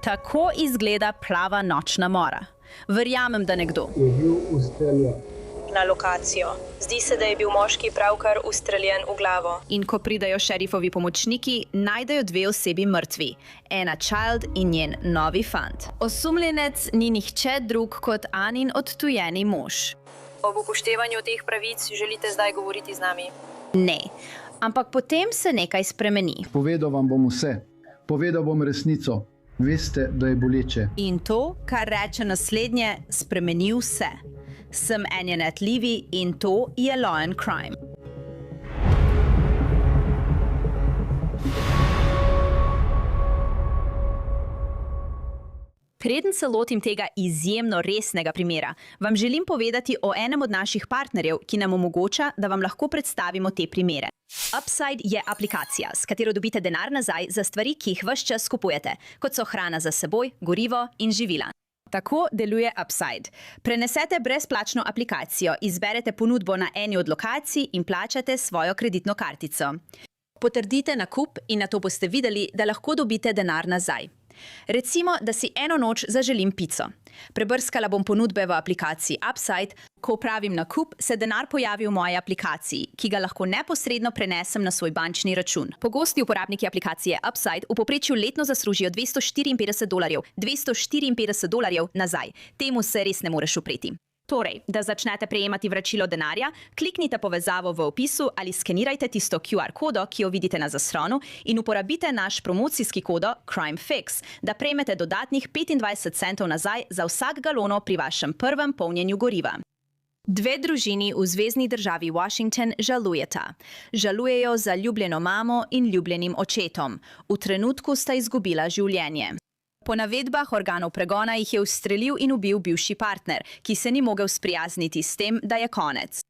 Tako izgleda prava nočna mora. Verjamem, da nekdo. Je bil ustreljen. Na lokacijo. Zdi se, da je bil moški pravkar ustreljen v glavo. In ko pridajo šerifovi pomočniki, najdejo dve osebi mrtvi. Anna Child in njen novi fant. Osumljenec ni nihče drug kot Anin odtujeni mož. Ob upoštevanju teh pravic želite zdaj govoriti z nami? Ne, ampak potem se nekaj spremeni. Povedal vam bom vse. Povedal bom resnico. Veste, da je boleče. In to, kar reče naslednje, spremeni vse. Sem Anjanette Levy in to je Law and Crime. Preden se lotim tega izjemno resnega primera, vam želim povedati o enem od naših partnerjev, ki nam omogoča, da vam lahko predstavimo te primere. Upside je aplikacija, s katero dobite denar nazaj za stvari, ki jih ves čas kupujete, kot so hrana za seboj, gorivo in živila. Tako deluje Upside. Prenesete brezplačno aplikacijo, izberete ponudbo na eni od lokacij in plačate svojo kreditno kartico. Potrdite nakup in nato boste videli, da lahko dobite denar nazaj. Recimo, da si eno noč zaželim pico. Prebrskala bom ponudbe v aplikaciji Upside. Ko opravim nakup, se denar pojavi v moji aplikaciji, ki ga lahko neposredno prenesem na svoj bančni račun. Pogosti uporabniki aplikacije Upside v povprečju letno zaslužijo $254. $254 nazaj. Temu se res ne moreš upreti. Torej, da začnete prejemati vračilo denarja, kliknite povezavo v opisu ali skenirajte tisto QR kodo, ki jo vidite na zaslonu in uporabite naš promocijski kodo CrimeFix, da prejmete dodatnih 25 centov nazaj za vsak galono pri vašem prvem polnjenju goriva. Dve družini v zvezni državi Washington žalujeta. Žalujejo za ljubljeno mamo in ljubljenim očetom. V trenutku sta izgubila življenje. Po navedbah organov pregona jih je ustrelil in ubil bivši partner, ki se ni mogel sprijazniti s tem, da je konec.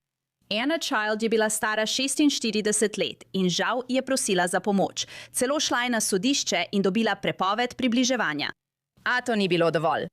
Anna Child je bila stara 46 let in žal je prosila za pomoč. Celo šla je na sodišče in dobila prepoved približevanja. A to ni bilo dovolj.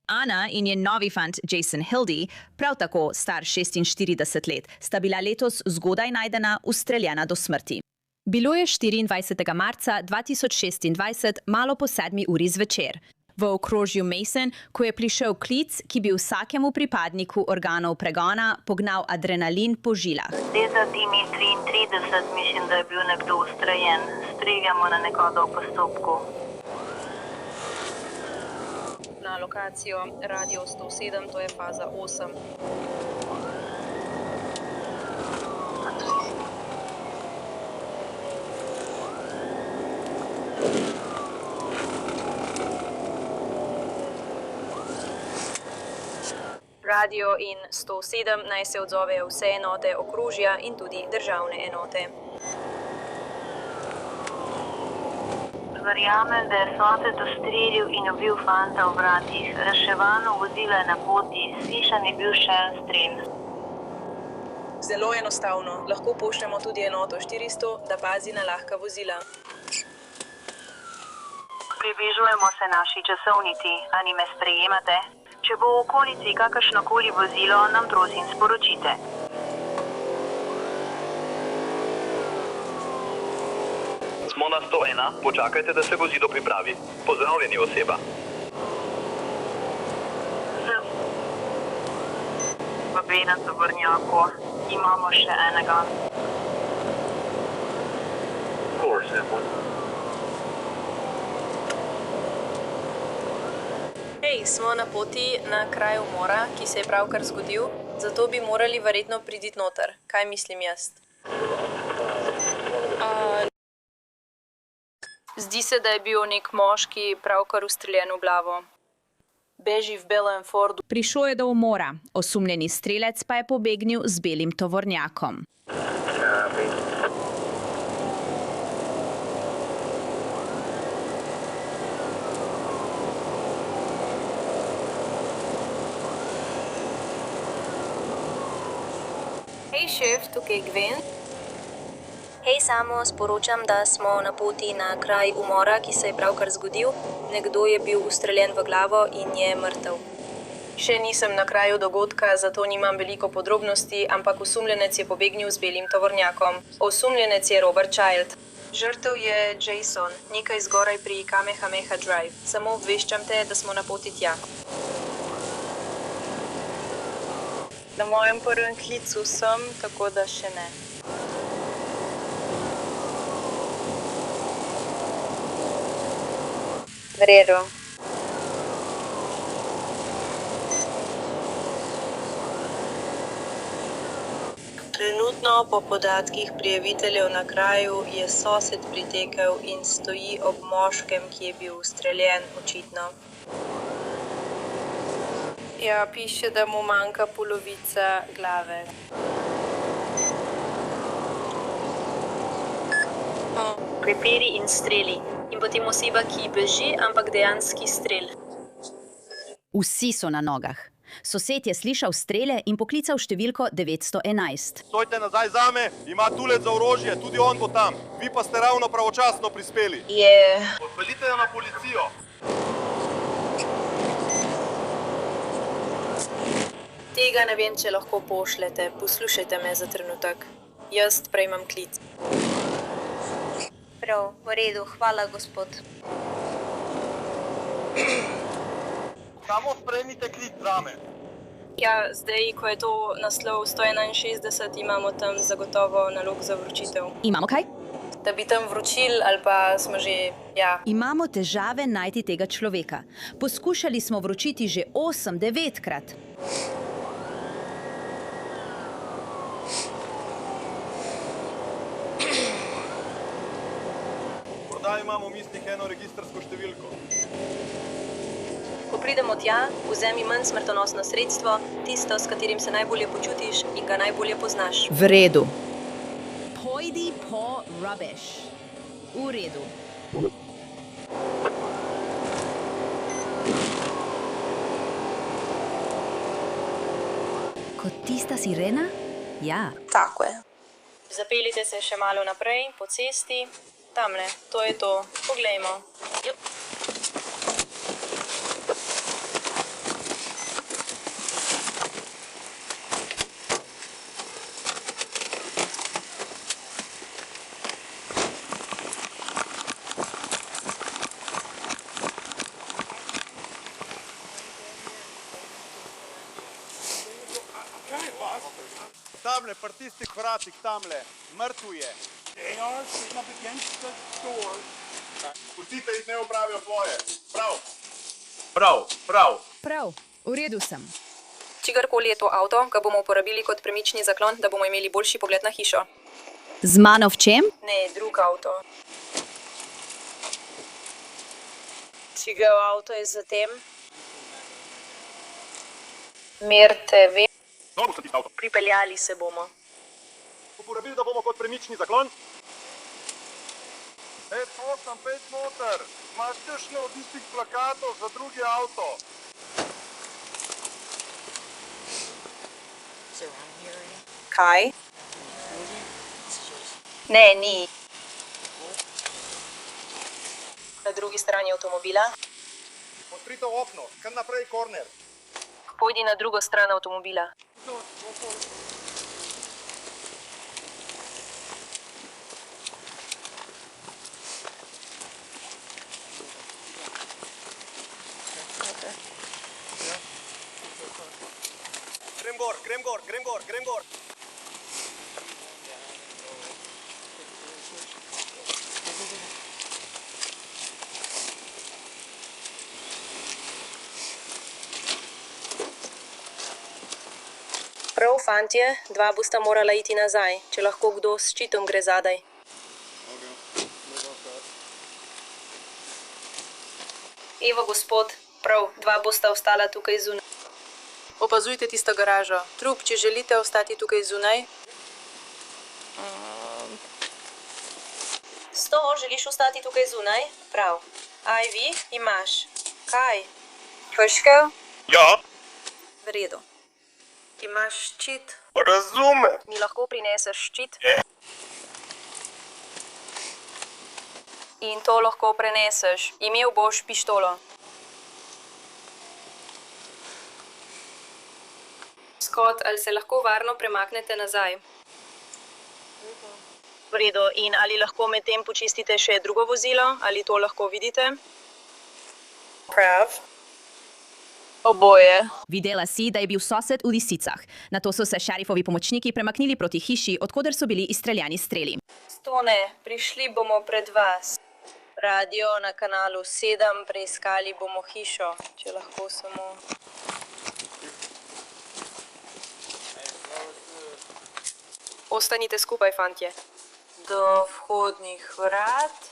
Anna in njen novi fant Jason Hildy, prav tako star 46 let, sta bila letos zgodaj najdena ustreljena do smrti. Bilo je 24. marca 2026, malo po 7 uri zvečer. V okrožju Mason, ko je prišel klic, ki bi vsakemu pripadniku organov pregona pognal adrenalin po žilah. 10:33, mislim, da je bil nekdo ustreljen. Streljamo na nekoga v postopku. Na lokacijo Radio 107, to je faza 8. Radio in 107 naj se odzovejo vse enote okrožja in tudi državne enote. Verjamem, da je sosed ustrelil in ubil fanta v vratih. Reševalno vozilo je na poti, slišan je bil še en strel. Zelo enostavno, lahko pošljemo tudi enoto 400, da pazi na lahka vozila. Približujemo se naši časovnici, ali me sprejemate? Če bo v okolici kakršnokoli vozilo, nam prosim sporočite. Smo na 101, počakajte, da se vozilo pripravi. Pozdravljeni, oseba. V na tovornjaku imamo še enega. Hej, smo na poti na kraj umora, ki se je pravkar zgodil, zato bi morali verjetno priti noter. Kaj mislim jaz? Zdi se, da je bil nek moški pravkar ustreljen v glavo. Beži v belem Fordu. Prišlo je do umora, osumljeni strelec pa je pobegnil z belim tovornjakom. Hej, šef, tukaj Gwen. Hej, Samo, sporočam, da smo na poti na kraj umora, ki se je pravkar zgodil. Nekdo je bil ustreljen v glavo in je mrtev. Še nisem na kraju dogodka, zato nimam veliko podrobnosti, ampak osumljenec je pobegnil z belim tovornjakom. Osumljenec je Robert Child. Žrtev je Jason, nekaj zgoraj pri Kamehameha Drive. Samo obveščam te, da smo na poti tja. Na mojem prvem klicu sem, tako da še ne. V redu. Trenutno po podatkih prijaviteljev na kraju je sosed pritekel in stoji ob moškem, ki je bil ustreljen, očitno. Ja, piše, da mu manjka polovica glave. Preperi in streli. In potem oseba, ki beži, ampak dejanski strel. Vsi so na nogah. Sosed je slišal strele in poklical številko 911. Stojte nazaj zame, ima tulec za orožje, tudi on bo tam. Vi pa ste ravno pravočasno prispeli. Odpeljite jo na policijo. Tega ne vem, če lahko pošljete. Poslušajte me za trenutek. Jaz prejmem klic. Prav, v redu, hvala, gospod. Samo sprejmite klic zame. Ja, zdaj, ko je to naslov 161, imamo tam zagotovo nalog za vročitev. Imamo kaj? Da bi tam vročili, ali pa smo že, ja. Imamo težave najti tega človeka. Poskušali smo vročiti že 8-9krat. Morda imamo v mislih eno registrsko številko. Ko pridemo tja, vzemi manj smrtonosno sredstvo, tisto, s katerim se najbolje počutiš in ga najbolje poznaš. V redu. Pojdi po rubbish. V redu. Kot tista sirena? Ja. Tako je. Zapeljite se še malo naprej, po cesti. Tamle, to je to. Poglejmo. Tamle, pri tistih vratih, tamle, mrtv je. Pustite jih, ne opravijo svoje. Prav. Prav, v redu sem. Čigarkoli je to avto, ga bomo uporabili kot premični zaklon, da bomo imeli boljši pogled na hišo. Z mano v čem? Ne, drug avto. Čigav avto je za tem? Merte, vem. Dobro se ti avto. Pripeljali se bomo. Uporabili, da bomo kot premični zaklon? Prosim, pejt noter. Imaš kakšne od tistih plakatov za drugi avto? Kaj? Ne, ni. Na drugi strani avtomobila. Odprite okno, kar naprej korner. Pojdi na drugo stran avtomobila. Grem gor. Prav, fantje, dva bosta morala iti nazaj, če lahko kdo s ščitom gre zadaj. Evo, gospod, prav, dva bosta ostala tukaj zunaj. Opazujte tisto garažo. Trup, če želite ostati tukaj zunaj. 100, želiš ostati tukaj zunaj? Prav. Ivy, imaš. Kaj? Prškev? Ja, V redu. Imaš ščit? razume. Mi lahko prineseš ščit? In to lahko preneseš. Imel boš pištolo. Scott, ali se lahko varno premaknete nazaj? V redu, in ali lahko medtem počistite še drugo vozilo, ali to lahko vidite? Prav. Oboje. Videla si, da je bil sosed v lisicah. Nato so se šerifovi pomočniki premaknili proti hiši, odkoder so bili izstreljani streli. Stone, prišli bomo pred vas. Radio na kanalu 7, preiskali bomo hišo, če lahko samo... Ostanite skupaj, fantje. Do vhodnih vrat.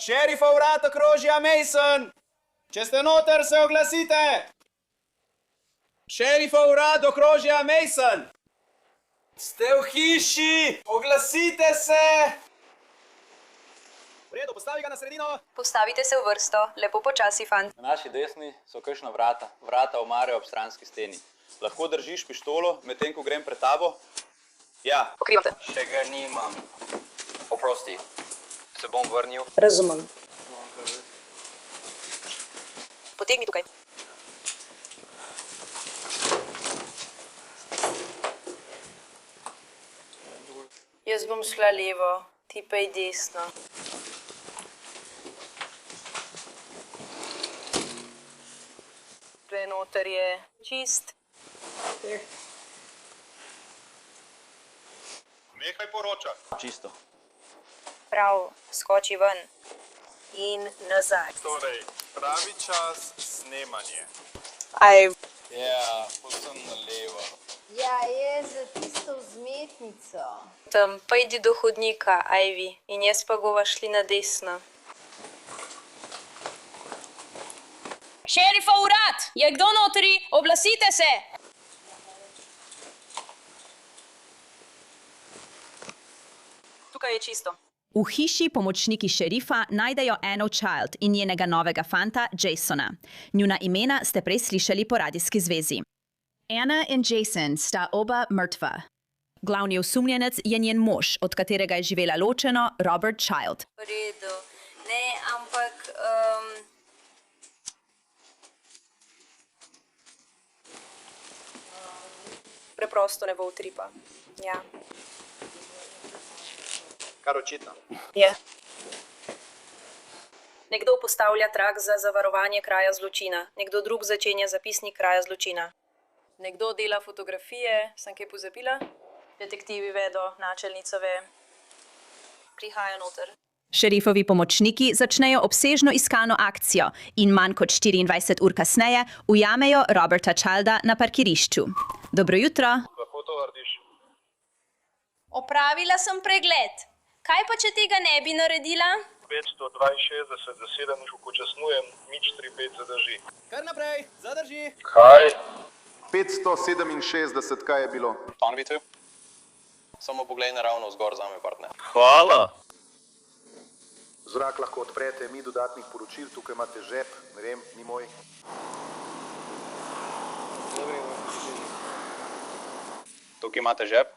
Šerifov vrat okrožja Mason! Če ste noter, se oglasite! Šerifov vrat okrožja Mason! Ste v hiši! Oglasite se! V redu, postavi ga na sredino. Postavite se v vrsto, lepo počasi, fant. Na naši desni so kakšna vrata omare ob stranski steni. Lahko držiš pištolo, medtem ko grem pred tabo? Ja. Pokrivam te. Še ga nimam. Oprosti. Se bom vrnil. Razumem. Potegni tukaj. Jaz bom šla levo, ti pa id desno. Tle noter je čist. Nehaj poročati. Čisto. Prav, skoči ven. In nazaj. Torej, pravi čas snemanje. Aj, Ja, povsem na levo. Ja, je za tisto vzmetnico. tam, pa idi do hodnika, Ivy. In jaz pa bova šli na desno. Šerifov urad! Je kdo notri? Oglasite se! Tukaj je čisto. V hiši pomočniki šerifa najdejo Anno Child in njenega novega fanta Jasona. Njuna imena ste prej slišali po radijski zvezi. Anna in Jason sta oba mrtva. Glavni osumljenec je njen mož, od katerega je živela ločeno, Robert Child. V redu. Ne, ampak... Preprosto ne bo utripa. Ja. Kar očitno. Je. Nekdo postavlja trak za zavarovanje kraja zločina, nekdo drug začenja zapisnik kraja zločina. Nekdo dela fotografije, sem kaj pozabila? Detektivi vedo, načelnica ve. Prihaja noter. Šerifovi pomočniki začnejo obsežno iskalno akcijo in manj kot 24 ur kasneje ujamejo Roberta Childa na parkirišču. Dobro jutro. Lahko to vrdiš. Opravila sem pregled. Kaj pa, če tega ne bi naredila? 562 za 7 upočasnjujem, 035 zadrži. Kar naprej, zadrži. Kaj? 567, kaj je bilo? On bi tu? Samo poglej naravno vzgor zame, partner. Hvala. Zrak lahko odprete, mi dodatnih poročil, tukaj imate žep, ne vem, ni moj. Tukaj imate žep?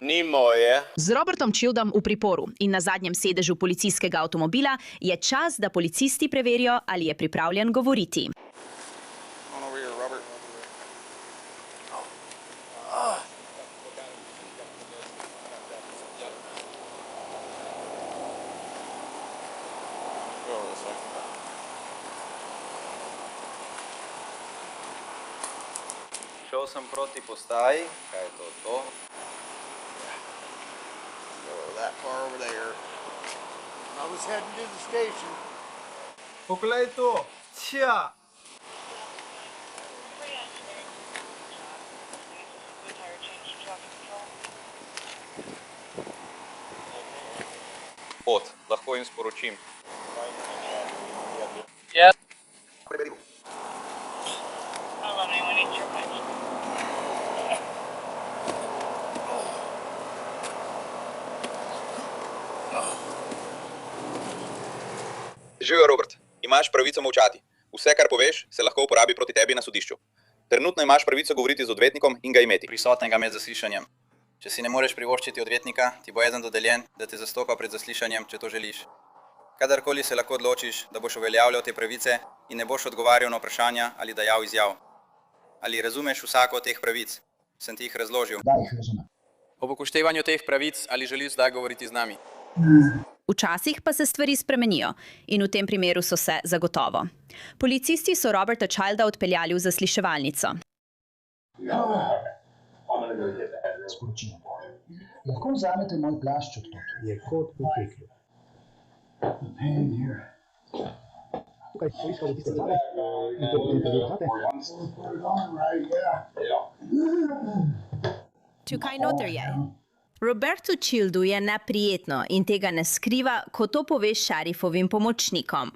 Ni moje. Z Robertom Childom v priporu in na zadnjem sedežu policijskega avtomobila je čas, da policisti preverijo, ali je pripravljen govoriti. Šel sem proti postaji. Kaj je to? Poglej to. Tja. Pot, lahko jim sporočim. Preverimo. Živijo, Robert. Imaš pravico molčati. Vse, kar poveš, se lahko uporabi proti tebi na sodišču. Trenutno imaš pravico govoriti z odvetnikom in ga imeti. Prisotnega med zaslišanjem. Če si ne moreš privoščiti odvetnika, ti bo eden dodeljen, da te zastopa pred zaslišanjem, če to želiš. Kadarkoli se lahko odločiš, da boš uveljavljal te pravice in ne boš odgovarjal na vprašanja ali dajal izjav. Ali razumeš vsako od teh pravic? Sem ti jih razložil. Da jih razumem. Ob upoštevanju teh pravic, ali želiš zdaj govoriti z nami? Včasih pa se stvari spremenijo in v tem primeru so se zagotovo. Policisti so Roberta Childa odpeljali v zasliševalnico. Sporočilo. Lahko vzamete moj plašč od tod. Je kot v peklu. Tukaj poiskal tiste zave in to potem predvajate. Tukaj noter je. Robertu Childu je neprijetno in tega ne skriva, ko to pove šerifovim pomočnikom.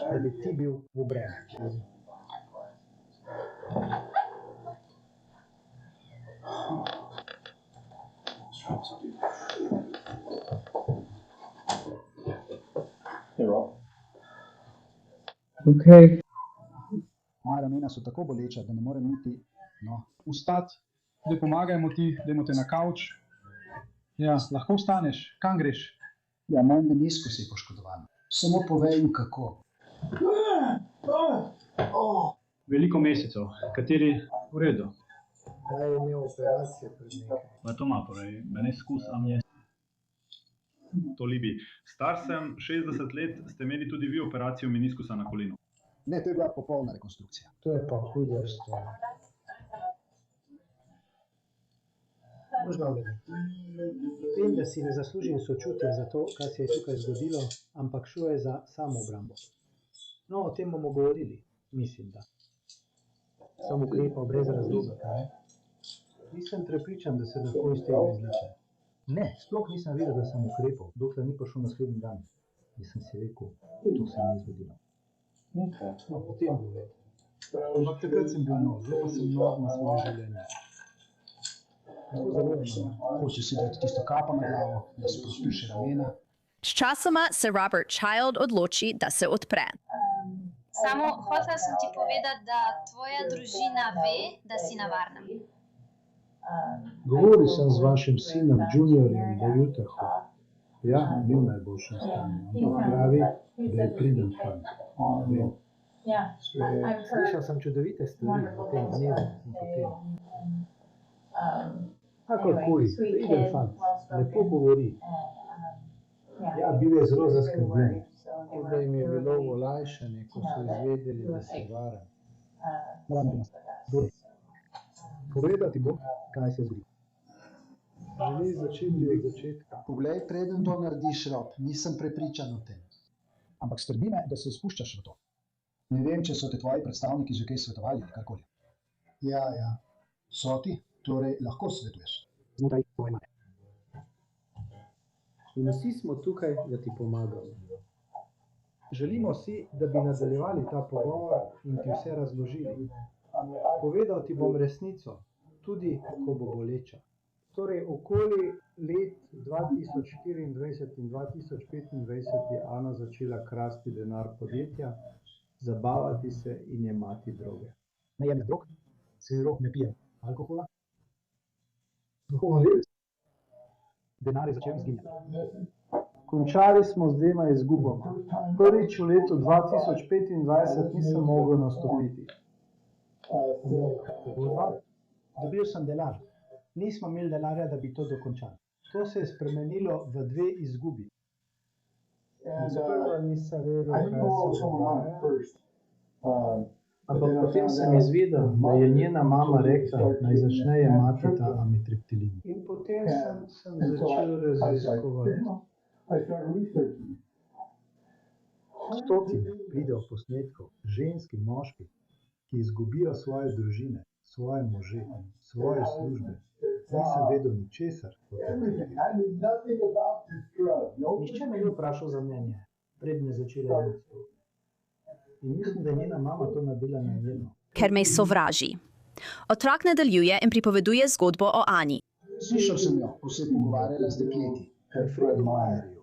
Da bi ti bil v breme. Okay. Moja ramena so tako boleča, da ne morem niti Vstati, da pomagajmo ti, dajmo te na kavč. Ja, lahko vstaneš, kam greš? Ja, moj meniskus je poškodovan. Samo povej jim kako. Veliko mesecev, kateri v redu. Da je imel operacijo pred nekaj. Pa to ima torej, meniskus amnies. To Libi. Star sem 60 let, ste imeli tudi vi operacijo meniskusa na kolenu. Ne, to je bila popolna rekonstrukcija. To je pa huda stvar. Možno vem, da si ne zaslužim sočutja za to, kar se je tukaj zgodilo, ampak šlo je za samoobrambo. No, o tem bomo govorili, mislim, da. Sam ukrepal brez razloga, kaj? Nisem prepričan, da se lahko iz tega izleče. Ne, sploh nisem vedel, da sem ukrepal, dokler ni prišel naslednji dan. Jaz sem si rekel, to se ni zgodilo. No, potem bo vedel. Ampak takrat sem bil nov, zdaj pa sem nov na svoje življenje. Tako zelo hoče si dati tisto kapo na glavo, da se posluši ramena. Sčasoma se Robert Child odloči, da se odpre. Samo hotela sem ti povedati, da tvoja družina ve, da si na varnem. Govoril sem z vašim sinom Juniorjem v Utahu. Ja, ni v najboljšem stanju, ampak pravi, da je priden fant. Slišal sem čudovite stvari o tem dnevu in potem. Kakorkoli, priden fant, lepo govori. Ja, bil je zelo zaskrbljen. Da jim je bilo olajšanje, ko so izvedeli, da si varen. Povedati bo, kaj se zgodi. Želi začeti od začetka. Poglej, preden to narediš, Rob, nisem prepričan o tem. Ampak skrbi me, da se spuščaš v to. Ne vem, če so te tvoji predstavniki že kaj svetovali ali karkoli. Ja. So ti, torej lahko svetuješ. Znotraj tvoje mare. Vsi smo tukaj, da ti pomagamo. Želimo si, da bi nadaljevali ta pogovor in ti vse razložili. Povedal ti bom resnico, tudi ko bo boleča. Torej, okoli let 2024 in 2025 je Ana začela krasti denar podjetja, zabavati se in jemati droge. Ne jemlje drog, celo ne pije alkohola. Denar je začel izginjati. Končali smo z 2 izgubama. Prvič v letu 2025 nisem mogel nastopiti. Dobil sem denar. Nismo imeli denarja, da bi to dokončali. To se je spremenilo v 2 izgubi. Zaprva nisem vedel, kaj se dogaja. Ampak potem sem izvedel, da je njena mama rekla, naj začne jemati ta amitriptilin. In potem sem začel raziskovati. Stotine videoposnetkov žensk in moških, ki izgubijo svoje družine, svoje može, svoje službe. Nisem vedel ničesar o tem. Nihče me ni vprašal za mnenje, predtem je začela jemati. In mislim, da je njena mama to naredila namerno. Ker me sovraži. Otrok nadaljuje in pripoveduje zgodbo o Ani. Slišal sem jo, ko se je pogovarjala z dekleti, Fredu Majerju.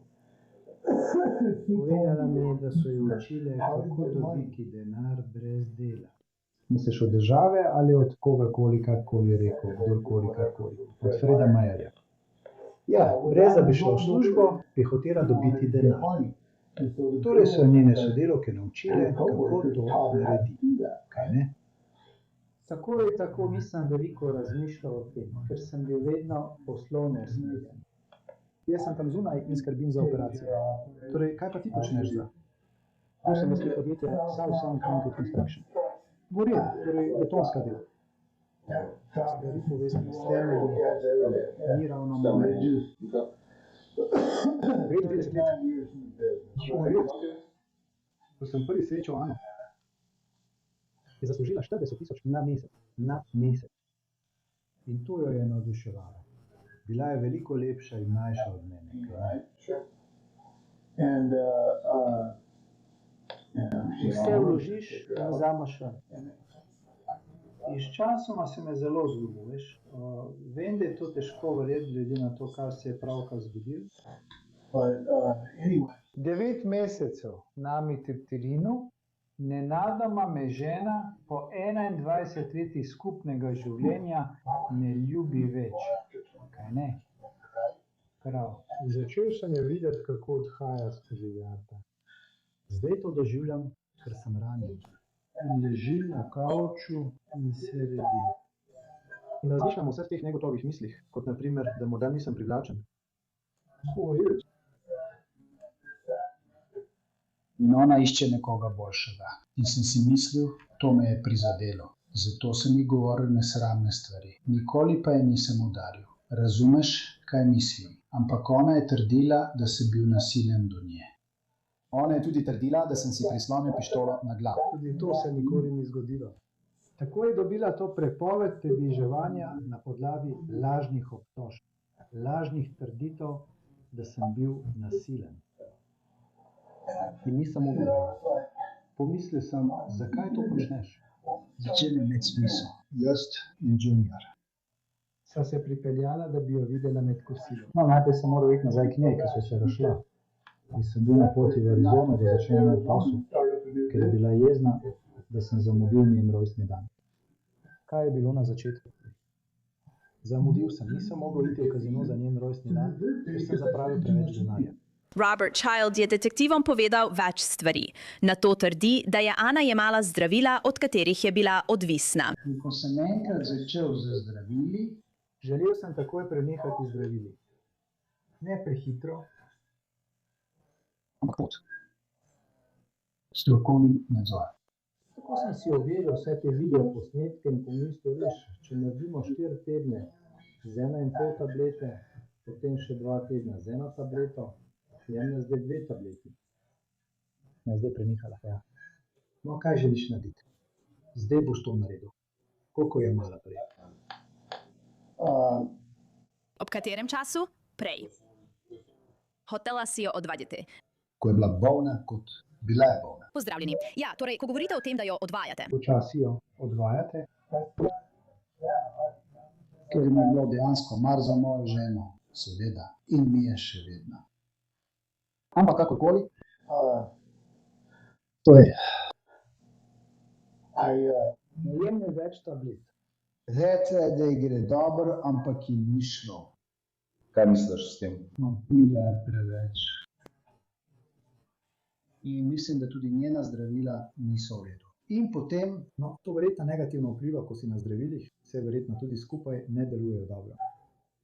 Povedala mi je, da so jo učile, kako dobiti denar brez dela. Misliš od države ali od kogarkoli, karkoli je rekel, kdorkoli, karkoli? Od Freda Majerja. Ja, brez da bi šla v službo, bi hotela dobiti denar. Torej so njene sodelavke naučile, kako to naredi. Kaj ne? Tako ali tako nisem veliko razmišljal o tem, ker sem bil vedno poslovno usmerjen. Jaz sem tam zunaj in skrbim za operacijo. Torej, kaj pa ti počneš za? Tu sem v podjetje South Sound Concrete Construction. Dvorje, torej betonska del. Stvari povezane s temelji, ni ravno moje. 39 let. Ko sem prvi srečal Ano, je zaslužila 40.000 na mesec. Na mesec. In to jo je navduševalo. Bila je veliko lepša in mlajša od mene. Vse vložiš in vzameš ven. Izčasoma se me zelo zgubil, veš. Vem, da je to težko verjeti, glede na to, kar se je pravkar zgodilo. 9 mesecev nami trtirinu, nenadoma me žena po 21 letih skupnega življenja ne ljubi več. Kaj ne? Prav. Začel sem jo videti, kako odhaja skozi vrata. Zdaj to doživljam, ker sem ranjen. In ležim na kavču in se redim. In razmišljam o vseh teh negotovih mislih, kot na primer, da morda nisem privlačen. In ona išče nekoga boljšega. In sem si mislil, to me je prizadelo. Zato sem ji govoril nesramne stvari. Nikoli pa je nisem udaril. Razumeš, kaj mislim? Ampak ona je trdila, da sem bil nasilen do nje. Ona je tudi trdila, da sem si prislonil pištolo na glavo. Tudi to se nikoli ni zgodilo. Tako je dobila to prepoved približevanja na podlagi lažnih obtožb, lažnih trditev, da sem bil nasilen. In nisem mogel. Pomislil sem, zakaj to počneš? Začel je imeti smisel. Jaz in Junior. Sva se pripeljala, da bi jo videla med kosilom. No, najprej sem moral iti nazaj k njej, ker so se razšla. In sem bil na poti v Arizono, da začnem nov posel, ker je bila jezna, da sem zamudil njen rojstni dan. Kaj je bilo na začetku? Zamudil sem, nisem mogel iti v kazino za njen rojstni dan, ker sem zapravil preveč denarja. Robert Child je detektivom povedal več stvari. Nato trdi, da je Ana jemala zdravila, od katerih je bila odvisna. In ko sem enkrat začel z zdravili, želel sem takoj prenehati zdravili. Ne prehitro, ampak pot. Strokovni nadzor. Tako sem si ogledal vse te video posnetke in pomislil, veš, če naredimo 4 tedne z 1,5 tablete, potem še 2 tedna z 1 tableto, jemlje zdaj 2 tableti. Ja, zdaj prenehala, ja. No, kaj želiš narediti? Zdaj boš to naredil. Koliko je mala prej? Ob katerem času? Prej. Hotela si jo odvaditi. Ko je bila bolna, kot bila je bolna. Pozdravljeni. Ja, torej, ko govorite o tem, da jo odvajate. Počasi jo odvajate? Ker mi je bilo dejansko mar za mojo ženo, seveda, in mi je še vedno. Ampak kakorkoli, to je. Ne jemlje več tablet. Reče, da ji gre dobro, ampak ji ni šlo. Kaj misliš s tem? No, pila je preveč. In mislim, da tudi njena zdravila niso v redu. In potem, no, to verjetno negativno vpliva, ko si na zdravilih, vse verjetno tudi skupaj ne delujejo dobro.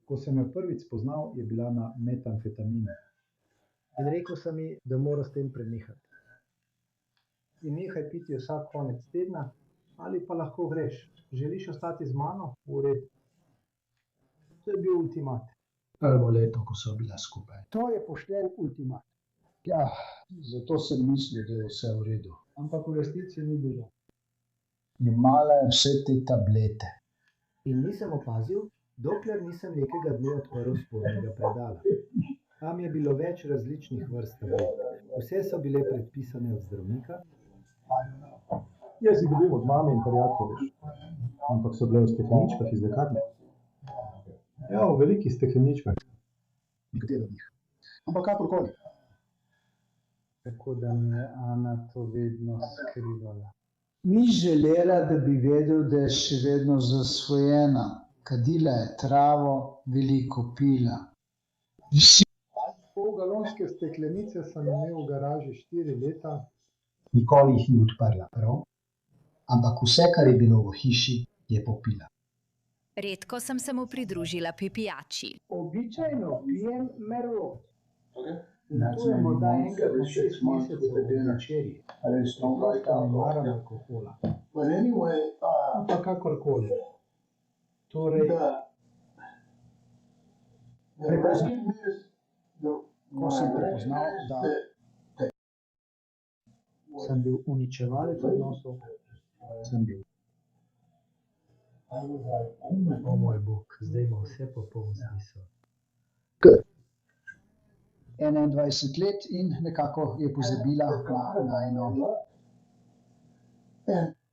Ko sem jo prvič spoznal, je bila na metamfetaminu. In rekel sem ji, da mora s tem prenehati. In nehaj piti vsak konec tedna, ali pa lahko greš. Želiš ostati z mano? V redu. To je bil ultimat. Prvo leto, ko so bila skupaj. To je pošten ultimat. Ja, zato sem mislil, da je vse v redu. Ampak v resnici ni bilo. Jemala je vse te tablete. In nisem opazil, dokler nisem nekega dne odprl spodnjega predala. Tam je bilo več različnih vrst tablet. Vse so bile predpisane od zdravnika. Jaz jih dobil od mame in prijateljev, ampak so bile v stekleničkah iz lekarne. Ja, v velikih stekleničkah. Nekateri od njih. Ampak kakorkoli. Tako da mi je Ana to vedno skrivala. Ni želela, da bi vedel, da je še vedno zasvojena. Kadila je travo, veliko pila. Polgalonske steklenice sem imel v garaži 4 leta. Nikoli jih ni odprla, prav? Ampak vse, kar je bilo v hiši, je popila. Redko sem se mu pridružila pri pijači. Običajno pijem merlot. To je morda enkrat na 6 mesecev v večerji. Preprosto ne maram alkohola. Ampak kakorkoli. Torej, Ko sem prepoznal, da sem bil uničevalec odnosov, sem bil. O moj Bog, zdaj ima vse popoln smisel. 21 let in nekako je pozabila na eno.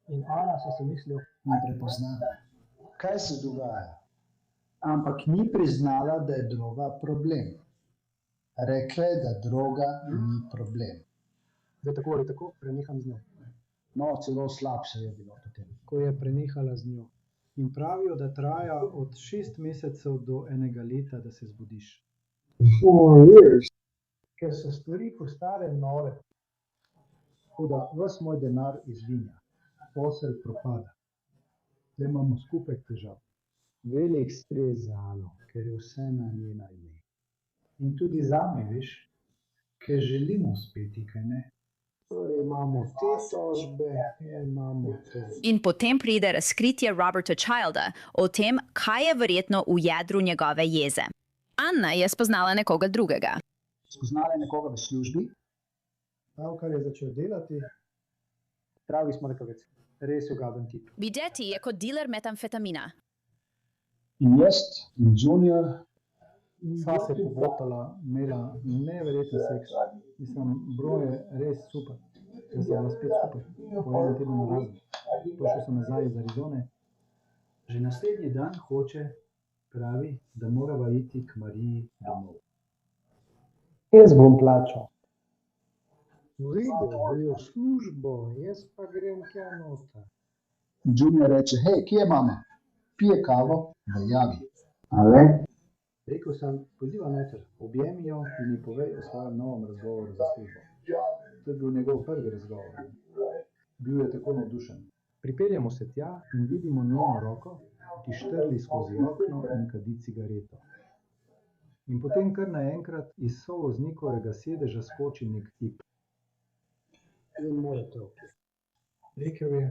In Ana so se mislil, ne prepozna, kaj se dogaja. Ampak ni priznala, da je droga problem. Rekla je, da droga ni problem. Da tako ali tako preneham z njo. No, celo slabše je bilo potem. Ko je prenehala z njo. In pravijo, da traja od 6 mesecev do 1 leta, da se zbudiš. Ker so stvari postale nore. Tako da ves moj denar izvinja. Posel propada. Zdaj imamo skupaj težav. Velik stres za Ano, ker je vse na njena ime. In tudi zame, veš, ker želimo uspeti, kaj ne? Torej imamo te tožbe, imamo to. In potem pride razkritje Roberta Childa o tem, kaj je verjetno v jedru njegove jeze. Anna je spoznala nekoga drugega. Spoznala je nekoga v službi. Pravkar je začel delati, pravi smrkavec, res ugaben tip. Videti je kot diler metamfetamina. In jaz in Junior sva se pobotala, imela neverjeten seks. Mislim, bro je res super, da se bila spet skupaj, po enem tednu na razen. Prišel sem nazaj iz Arizone. Že naslednji dan hoče, pravi, da morava iti k Mariji domov. Jaz bom plačal. Videl, v službo, jaz pa grem tja noter. Junior reče, hej, kje je mama? Pije kavo, v javi. Ale? Rekel sem, poziva noter, objemi jo in mi povej o svojem novem razgovoru za službo. To je bil njegov prvi razgovor. Bil je tako navdušen. Pripeljemo se tja in vidimo njeno roko, ki štrli skozi okno in kadi cigareto. In potem kar naenkrat iz sovoznikovega sedeža skoči nek tip. In moj otrok. Rekel je,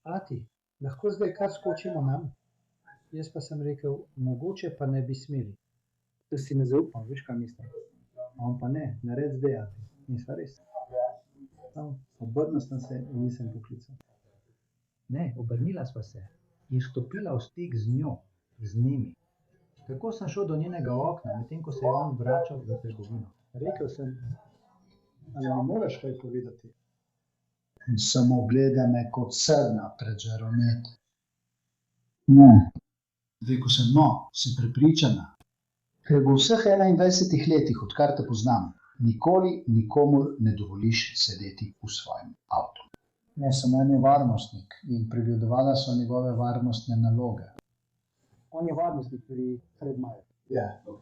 ati, lahko zdaj kar skočimo nam? Jaz pa sem rekel, mogoče pa ne bi smeli. Da si ne zaupam, veš kaj mislim. On pa ne, nared zdaj, ati. In sva res. No, obrnil sem se in nisem poklical. Ne, obrnila sva se in stopila v stik z njo, z njimi. Tako sem šel do njenega okna, medtem ko se je on vračal za trgovino. Rekel sem, ali mi moraš kaj povedati? In samo gleda me kot srna pred žaromet. Ne. Rekel sem, no, si prepričana. Ker v vseh 21 letih, odkar te poznam, nikoli nikomur ne dovoliš sedeti v svojem avtu. Ne, samo on je varnostnik in pregledovala so njegove varnostne naloge. On je varnostnik pri Fred Meyer. Ja, ok.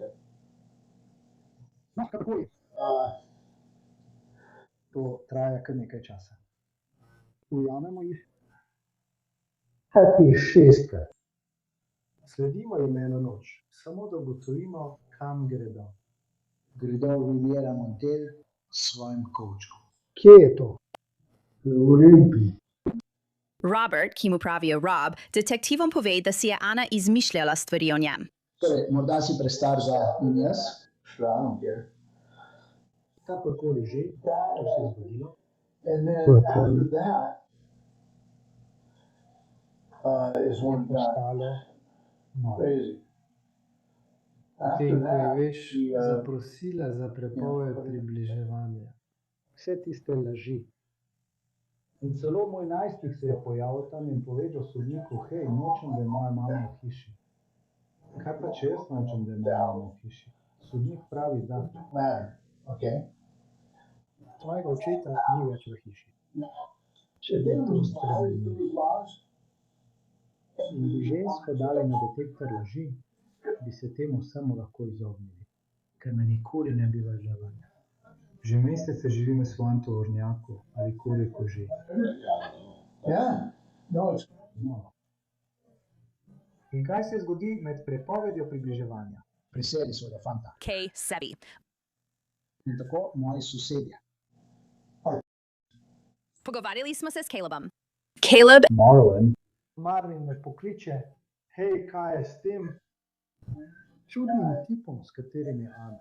No, kakoli. To traja kar nekaj časa. Ujamemo jih. Takih 6. Sledimo jim eno noč, samo da ugotovimo, kam gredo. Gredo v Riviera Montel s svojim kovčkom. Kje je to? V Olimpiji. Robert, ki mu pravijo Rob, detektivom pove, da si je Ana izmišljala stvari o njem. Torej, morda si prestar za in jaz? Šlanom, kjer. Kakorkoli že, to se je zgodilo. And then after that is when crazy. Potem, ko je veš, zaprosila za prepoved približevanja. Vse tiste laži. In celo moj najstnik se je pojavil tam in povedal sodniku, hej, nočem, da je moja mama v hiši. Kaj pa, če jaz nočem, da je moja mama v hiši? Sodnik pravi, da. Okay. Tvojega očeta ni več v hiši. Če bi to spremenili in bi žensko dali na detektor laži, bi se temu samo lahko izognili. ker me nikoli ne bi vrgla ven. Že mesece živim v svojem tovornjaku ali koliko že. In kaj se zgodi med prepovedjo približevanja? Prisedi svojega fanta. K7. In tako moji sosedje. Pogovarjali smo se s Calebom. Caleb. Marvin me pokliče, hej, kaj je s tem čudnim tipom, s katerim je Ana.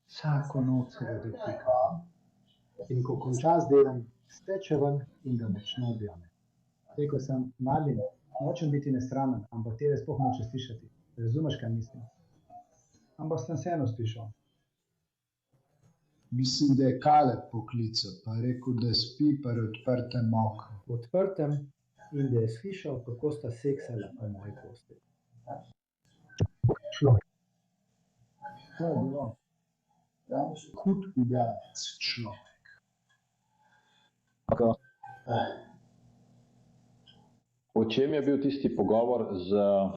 Vsako noč se ga dotika. In ko konča z delom, steče ven in ga močno objame. Rekel sem, Marvin, nočem biti nesramen, ampak tebe sploh noče slišati. Razumeš, kaj mislim? Ampak sem vseeno slišal. Mislim, da je Caleb poklical, pa je rekel, da spi pri odprtem oknu. Odprtem in da je slišal, kako sta seksala po moji postelji. Človek. To je bilo. Hud udarec človek. O čem je bil tisti pogovor z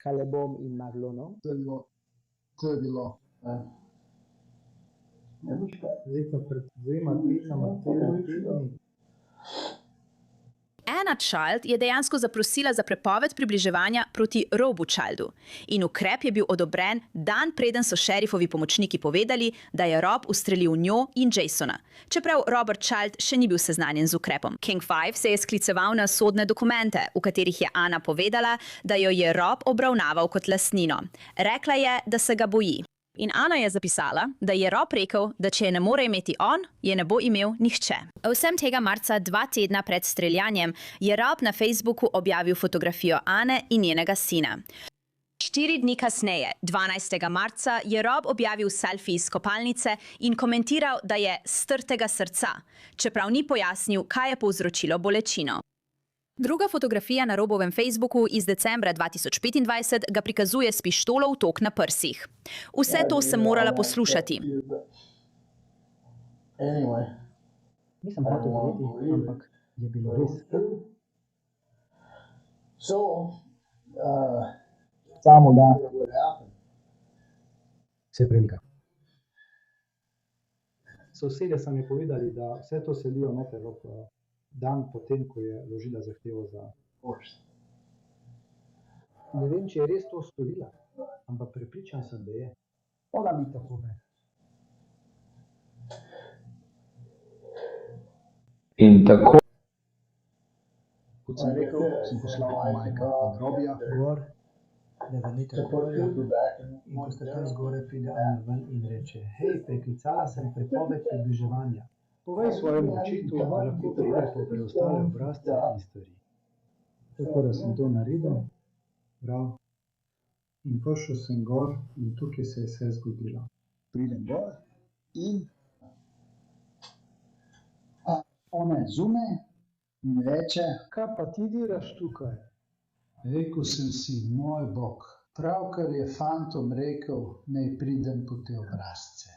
Calebom in Marlonom? To je bilo. Zdaj pa pred 2 tednoma. Anna Child je dejansko zaprosila za prepoved približevanja proti Robu Childu. In ukrep je bil odobren dan preden so šerifovi pomočniki povedali, da je Rob ustrelil njo in Jasona. Čeprav Robert Child še ni bil seznanjen z ukrepom. King 5 se je skliceval na sodne dokumente, v katerih je Anna povedala, da jo je Rob obravnaval kot lastnino. Rekla je, da se ga boji. In Ana je zapisala, da je Rob rekel, da če je ne more imeti on, je ne bo imel nihče. Vsem tega marca 2 tedna pred streljanjem je Rob na Facebooku objavil fotografijo Ane in njenega sina. 4 dni kasneje, 12. marca, je Rob objavil selfie iz kopalnice in komentiral, da je strtega srca, čeprav ni pojasnil, kaj je povzročilo bolečino. Druga fotografija na Robovem Facebooku iz decembra 2025 ga prikazuje s pištolo v tok na prsih. Vse to sem morala poslušati. Nisem hotel verjeti, ampak je bilo res. Samo dan se premika. Sosedje so mi povedali, da vse to sedijo noter dan potem, ko je vložila zahtevo za pošt. Ne vem, če je res to storila, ampak prepričan sem, da je. Ona mi to pove. In tako. Kot sem rekel, sem poslal Majka od Robija gor, da ga nekaj povejo. In ko ste tam zgore, pride Ana ven in reče, hej, preklicala sem prepoved približevanja. Povej svojemu očitu, da lahko pride po preostale obrazce in stvari. Tako da sem to naredil, prav. In prišel sem gor in tukaj se je vse zgodilo. Pridem gor in ona je zume in reče, kaj pa ti delaš tukaj? Rekel sem si, moj bog, pravkar je fantom rekel, naj pridem po te obrazce.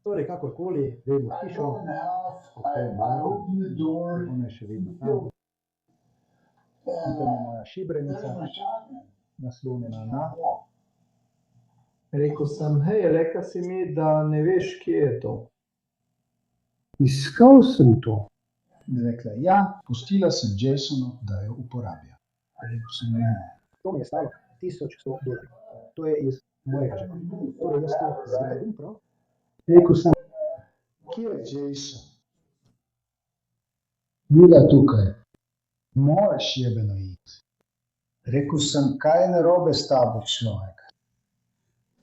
Torej, kakorkoli, gremo v hišo, odprem malo, ona je še vedno tam. In tam je moja šibrenica, naslonjena na. Rekel sem, hej, rekel si mi, da ne veš, kje je to. Iskal sem to. Rekla, ja, pustila sem Jasonu, da jo uporablja. Rekel sem, ne. To mi je stalo $1000. To je iz mojega žepa. Torej, jaz to zgradim, prav? Rekel sem, kje je Jason? Bila tukaj. Moraš jebeno iti. Rekel sem, kaj je narobe s tabo, človek?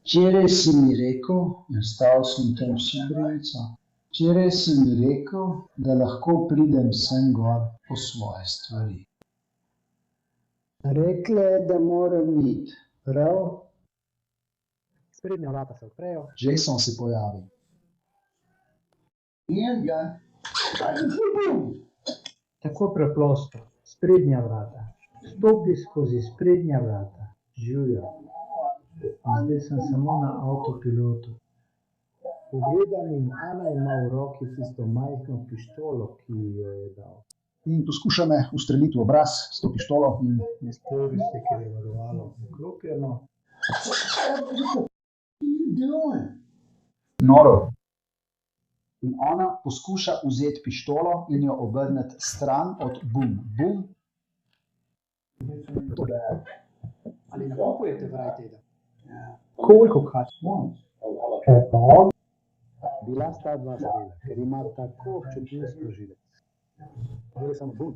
Včeraj si mi rekel, in stal sem tam šibrenico, včeraj si mi rekel, da lahko pridem sem gor po svoje stvari. Rekla je, da moram iti, prav? Sprednja vrata se odprejo. Jason se pojavi. Tako preprosto, sprednja vrata. Stopi skozi sprednja vrata. Živjo. Zdaj sem samo na avtopilotu. Pogledam in Ana ima v roki tisto majhno pištolo, ki jo je dal. In poskuša me ustreliti v obraz s to pištolo. Ne spori se, ker je varovalo vklopljeno. Noro. In ona poskuša vzeti pištolo in jo obrniti stran od bum. Bum. Ali nakupujete vraj teden? Koliko krat? Bila sta dva strela, ker ima tako občutljiv sprožilec. To je samo bum.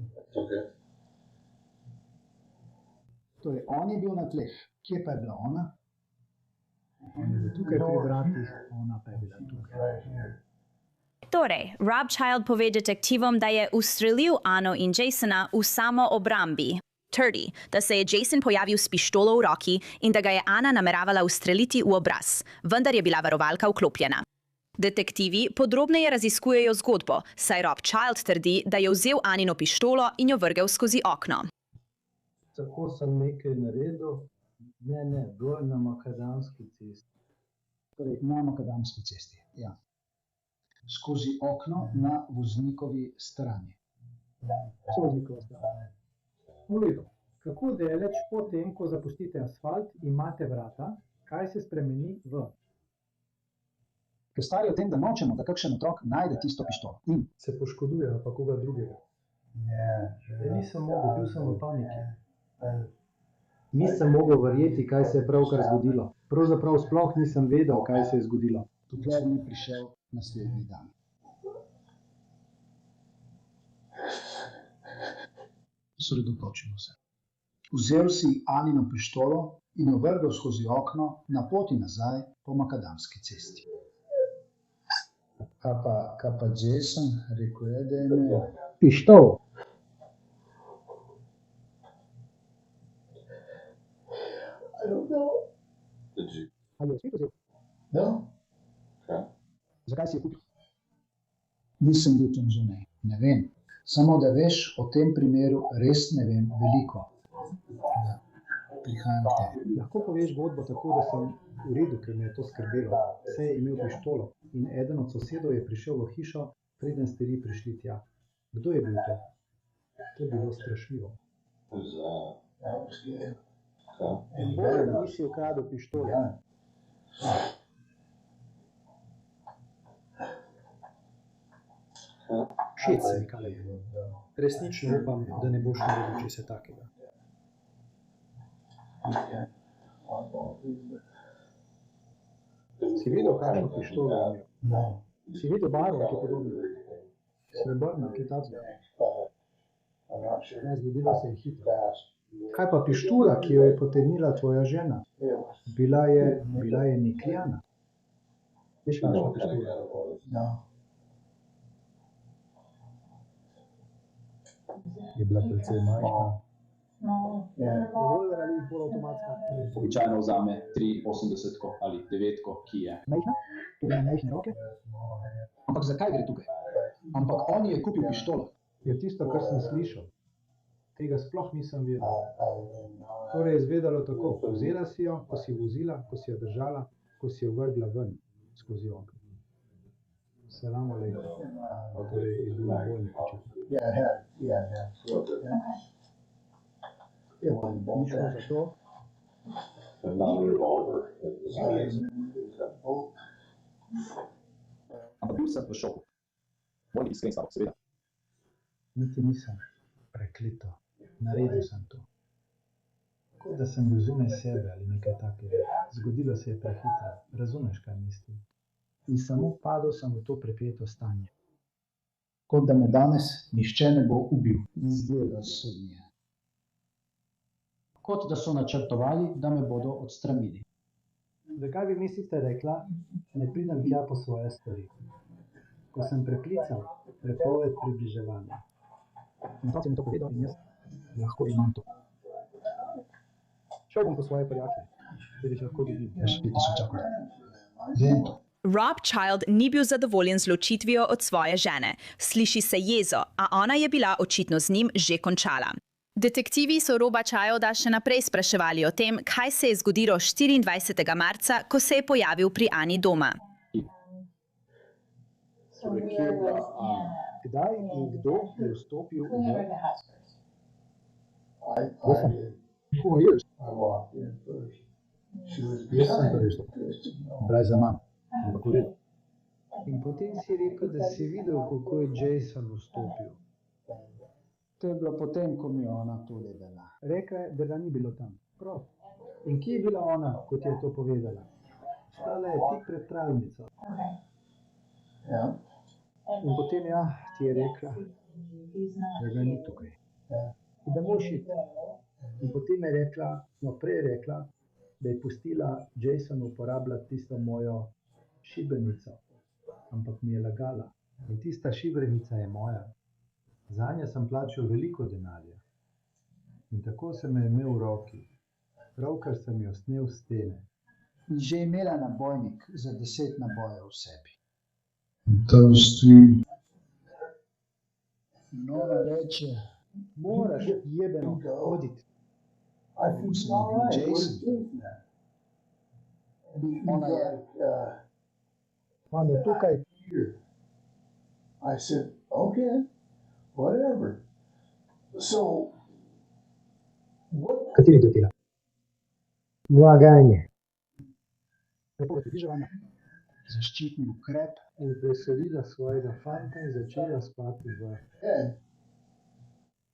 Torej, on je bil na tleh. Kje pa je bila ona? On je bil tukaj pri vratih, ona pa je bila tukaj. Torej, Rob Child pove detektivom, da je ustrelil Ano in Jasona v samoobrambi. Trdi, da se je Jason pojavil s pištolo v roki in da ga je Ana nameravala ustreliti v obraz, vendar je bila varovalka vklopljena. Detektivi podrobneje raziskujejo zgodbo, saj Rob Child trdi, da je vzel Anino pištolo in jo vrgel skozi okno. Tako sem nekaj naredil, ne, bolj na makadamski cesti. Torej, na makadamski cesti, ja. Skozi okno na voznikovi strani. Voznikova strani. V redu. Kako daleč potem, ko zapustite asfalt, imate vrata, kaj se spremeni v? Ker stvari o tem, da nočemo, da kakšen otrok najde tisto pištolo. In se poškoduje, pa koga drugega. Nisem mogel, bil sem v paniki. Nisem mogel verjeti, kaj se je pravkar zgodilo. Pravzaprav sploh nisem vedel, kaj se je zgodilo. Dokler ni prišel naslednji dan. Osredotočimo se. Vzel si Anino pištolo in jo vrgel skozi okno na poti nazaj po makadamski cesti. Kaj pa Jason, rekel je, da je imel pištolo. Ali je spet vzel? Da. Zakaj si je kupil? Nisem bil tam zunaj, ne vem. Samo da veš, o tem primeru res ne vem veliko. Da, prihajam k tebi. Lahko poveš zgodbo tako, da sem v redu, ker me je to skrbelo. Vse je imel pištolo in eden od sosedov je prišel v hišo, preden ste vi prišli tja. Kdo je bil to? To je bilo strašljivo. Bolje, da nisi ukradel pištole. Všeč se mi, Kaleb. Resnično upam, da ne boš naredil česa takega. Si videl, kakšno pištolo je imel? Si videl barvo, ki je podobna? Srebrna, ki je tacka? Ne, zgodilo se je hitro. Kaj pa pištula, ki jo je potegnila tvoja žena? Bila je nikljana. Veš, kakšna pištula? Je bila precej majhna. Dovolj, da ni polavtomatska. Običajno vzame 3,80 ali 9, ki je. Majhna? Tudi na majhne roke? Ampak zakaj gre tukaj? Ampak on je kupil pištolo. Je tisto, kar sem slišal. Tega sploh nisem vedel. Torej je izvedelo tako, vzela si jo, ko si vozila, ko si jo držala, ko si jo vrgla ven skozi okno. Selam alejkum. Torej je bil bolnik očitno. Ni šlo za to. Ampak bil sem v šoku. Bolj iskren stavek, seveda. Niti nisem preklito. Naredil sem to. Kot da sem bil zunaj sebe ali nekaj takega. Zgodilo se je prehitro. Razumeš, kaj mislim? In samo padel sem v to prepeto stanje. Kot da me danes nihče ne bo ubil. Izgleda sodnje. Kot da so načrtovali, da me bodo odstranili. Zakaj bi mislite rekla, ne pridem tja po svoje stvari? Ko sem preklical prepoved približevanja. In ta si mi to povedal in jaz lahko imam to. Šel bom po svoje prijatelje, da jih lahko vidim. Jaz piti sem čakal. Vem to. Rob Child ni bil zadovoljen z ločitvijo od svoje žene. Sliši se jezo, a ona je bila očitno z njim že končala. Detektivi so Roba Childa še naprej spraševali o tem, kaj se je zgodilo 24. marca, ko se je pojavil pri Ani doma. Kdaj in kdo je vstopil v... Jaz sem prvi vstopil. Braj za mano. Ampak v redu. In potem si rekel, da si videl, kako je Jason vstopil. To je bilo potem, ko mi je ona to vedela. Rekla je, da ga ni bilo tam. Prav. In kje je bila ona, kot je to povedala? Stala je tik pred tralnico. Ja. In potem ti je rekla, da ga ni tukaj. In da moraš iti. In potem je rekla, prej rekla, da je pustila Jasonu uporabljati tisto mojo šibenico. Ampak mi je lagala. In tista šibrenica je moja. Zanje sem plačal veliko denarja. In tako sem jo imel v roki. Pravkar sem jo snel s stene. In že imela nabojnik za 10 nabojev v sebi. In ona reče, Moraš jebeno hoditi. tu sem bil Jason. Ona je, On je tukaj. I said, okay, whatever. So, what? Kateri del dela? Vlaganje. zaščitni ukrep. In preselila svojega fanta in začela spati v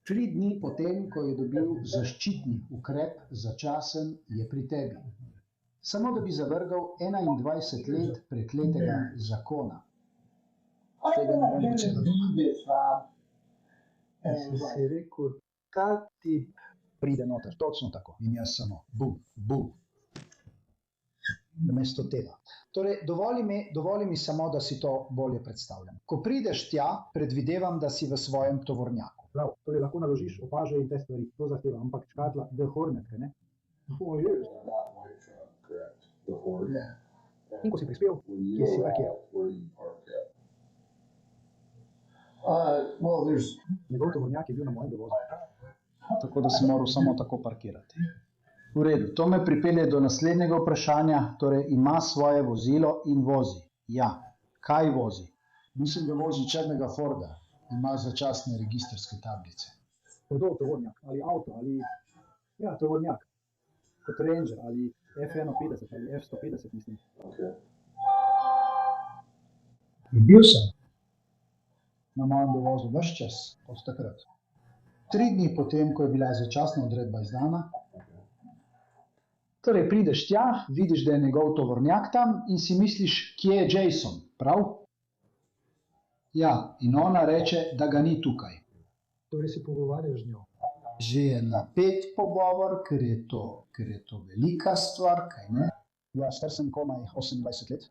3 dni potem, ko je dobil zaščitni ukrep, začasen, je pri tebi. Samo da bi zavrgal 21 let prekletega zakona. Tega ne bom počela. In sem si rekel, ta tip pride noter, točno tako. In jaz samo, bum, bum. Namesto tega. Torej, dovoli mi samo, da si to bolje predstavljam. Ko prideš tja, predvidevam, da si v svojem tovornjaku. Prav, torej lahko naložiš opaže in te stvari, to zahteva, ampak škatla, The Hornet, ne? In ko si prispel, kje si parkiral? Njegov tovornjak je bil na mojem dovozu. Tako da sem moral samo tako parkirati. V redu, to me pripelje do naslednjega vprašanja, torej ima svoje vozilo in vozi. Ja, kaj vozi? Mislim, da vozi črnega Forda, ima začasne registrske tablice. Hodov tovornjak, ali avto, ali tovornjak, kot Ranger, ali F-51, ali F-150, mislim. Bil sem na mojem dovozu ves čas, od takrat. 3 dni potem, ko je bila začasna odredba izdana, torej prideš tja, vidiš, da je njegov tovornjak tam in si misliš, kje je Jason, prav? Ja, in ona reče, da ga ni tukaj. Torej se pogovarjaš z njo. Že je napet pogovor, ker je to velika stvar, kaj ne? Ja, star sem komaj 28 let.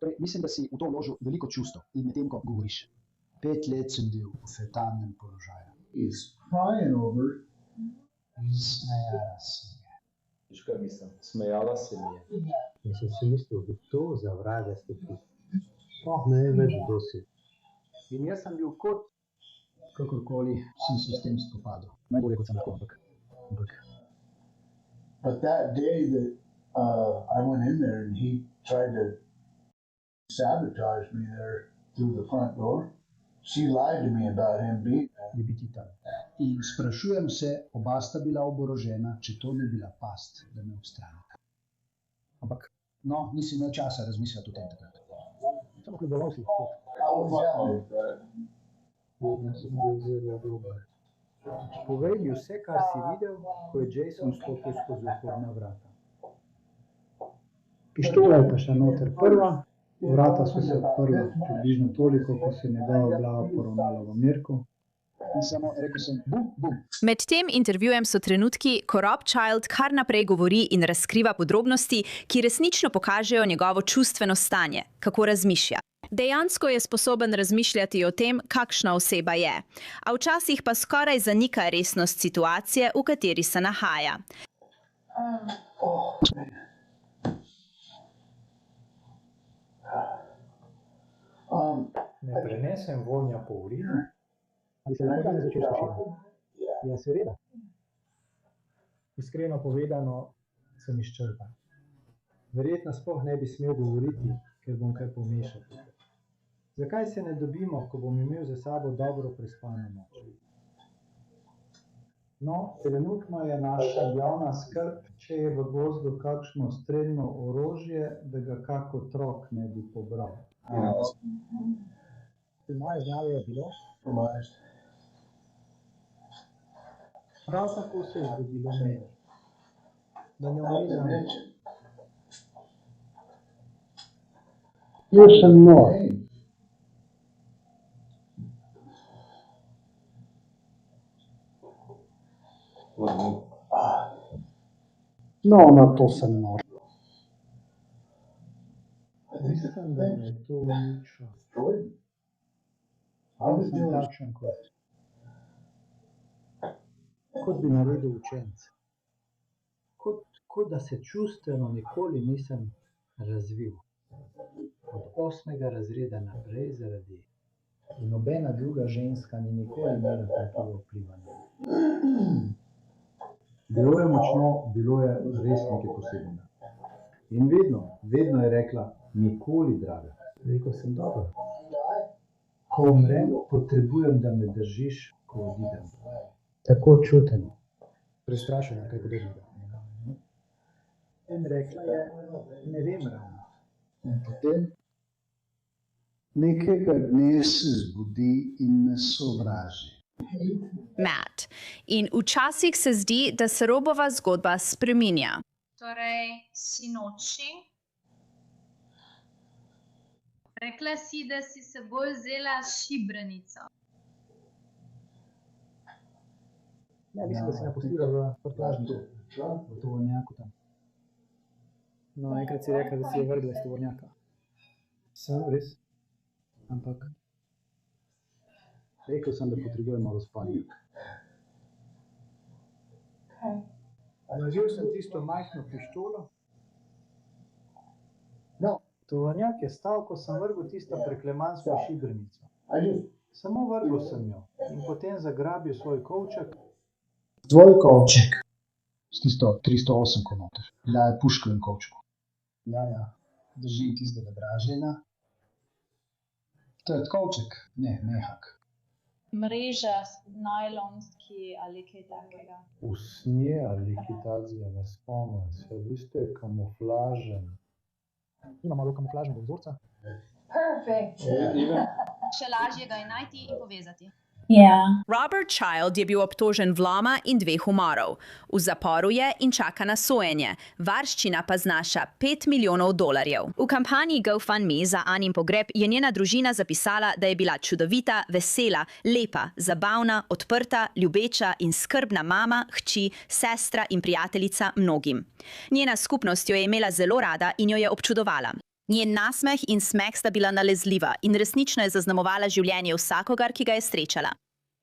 Torej, mislim, da si v to vložil veliko čustev in medtem, ko govoriš. 5 let sem bil v fetalnem položaju. Smejala se je. Viš, kaj mislim? Smejala se mi je. In sem si mislil, da to za vraga ste ti. Ne več, kdo si. In jaz sem bil kot kakorkoli sem se s tem spopadal. Najbolje kot sem lahko, ampak. But that day that I went in there and he tried to sabotage me there through the front door, she lied to me about him being there. In sprašujem se, oba sta bila oborožena, če to ne bila past, da me odstranita. Ampak, no, nisi imel časa razmišljati o tem takrat. Samo kljuboval si. Povej mi vse, kar si videl, ko je Jason stopil skozi vhodna vrata. Pištola je pa še noter prva, vrata so se odprla približno toliko, ko se je njegova glava poravnala v merku. In samo rekel sem, bum, bum. Med tem intervjujem so trenutki, ko Rob Child kar naprej govori in razkriva podrobnosti, ki resnično pokažejo njegovo čustveno stanje, kako razmišlja. Dejansko je sposoben razmišljati o tem, kakšna oseba je, a včasih pa skoraj zanika resnost situacije, v kateri se nahaja. Ne prenesem vonja po urinu. Ali se lahko danes začeš sušiti? Ja, seveda. Iskreno povedano, sem izčrpan. Verjetno sploh ne bi smel govoriti, ker bom kaj pomešal. Zakaj se ne dobimo, ko bom imel za sabo dobro prespano noč? No, trenutno je naša glavna skrb, če je v gozdu kakšno strelno orožje, da ga kak otrok ne bi pobral. Moje zdravje je bilo. Prav tako se je zgodilo meni. Da ne omenjam. Jaz sem nor. No, na to sem nor. Mislim, da me je to uničilo. Jaz sem takšen kot bi naredil učence. Kot da se čustveno nikoli nisem razvil. Od 8. razreda naprej zaradi in nobena druga ženska ni nikoli imela takega vplivanja. Bilo je močno, bilo je res nekaj posebnega. In vedno je rekla, nikoli, draga. Rekel sem, dobro. Ko umrem, potrebujem, da me držiš, ko odidem. Tako čuten. Prestrašena, kaj podobnega. In rekla je, ne vem ravno. In potem nekega dne se zbudi in me sovraži. Matt. In včasih se zdi, da se Robova zgodba spreminja. Torej, sinoči. Rekla si, da si s seboj vzela šibrenico. Ja, mislim, da si napustila v prtlažniku. V tovornjaku tam. No, enkrat si rekla, da si je vrgla iz tovornjaka. Sem, res. Ampak rekel sem, da potrebujem malo spanja. Naredil sem tisto majhno pištolo. No, tovornjak je stal, ko sem vrgel tisto preklemansko šibrenico. Samo vrgel sem jo in potem zagrabil svoj kovček. Tvoj kovček. S tisto 308 noter. Da je puško in kovčku. Ja. Držim tistega dražena. To je kovček, ne, mehak. Mreža, najlonski ali kaj takega. Usnje ali kaj takega, ne spomnim se. Vi ste kamuflažen. Ima malo kamuflažnega vzorca? Perfekt. Še lažje ga je najti in povezati. Robert Child je bil obtožen vloma in 2 umorov. V zaporu je in čaka na sojenje. Varščina pa znaša $5 milijonov. V kampanji GoFundMe za Anin pogreb je njena družina zapisala, da je bila čudovita, vesela, lepa, zabavna, odprta, ljubeča in skrbna mama, hči, sestra in prijateljica mnogim. Njena skupnost jo je imela zelo rada in jo je občudovala. Njen nasmeh in smeh sta bila nalezljiva in resnično je zaznamovala življenje vsakogar, ki ga je srečala.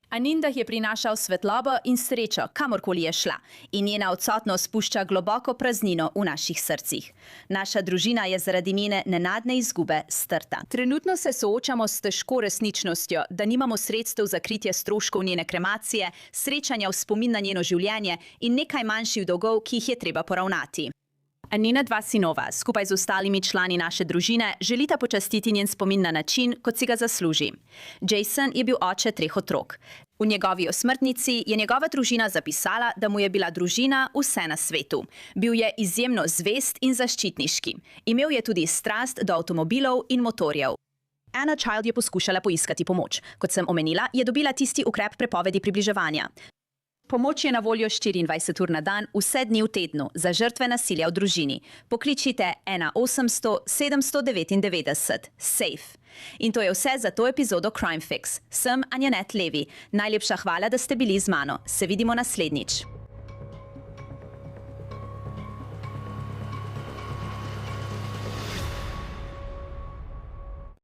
Anindah je prinašal svetlobo in srečo, kamorkoli je šla, in njena odsotnost pušča globoko praznino v naših srcih. Naša družina je zaradi njene nenadne izgube strta. Trenutno se soočamo s težko resničnostjo, da nimamo sredstev za kritje stroškov njene kremacije, srečanja v spomin na njeno življenje in nekaj manjših dolgov, ki jih je treba poravnati. Anina 2 sinova, skupaj z ostalimi člani naše družine, želita počastiti njen spomin na način, kot si ga zasluži. Jason je bil oče 3 otrok. V njegovi osmrtnici je njegova družina zapisala, da mu je bila družina vse na svetu. Bil je izjemno zvest in zaščitniški. Imel je tudi strast do avtomobilov in motorjev. Anna Child je poskušala poiskati pomoč. Kot sem omenila, je dobila tisti ukrep prepovedi približevanja. Pomoč je na voljo 24 ur na dan, vse dni v tednu, za žrtve nasilja v družini. Pokličite 1-800-799, SAFE. In to je vse za to epizodo Crime Fix. Sem Anjanette Levi. Najlepša hvala, da ste bili z mano. Se vidimo naslednjič.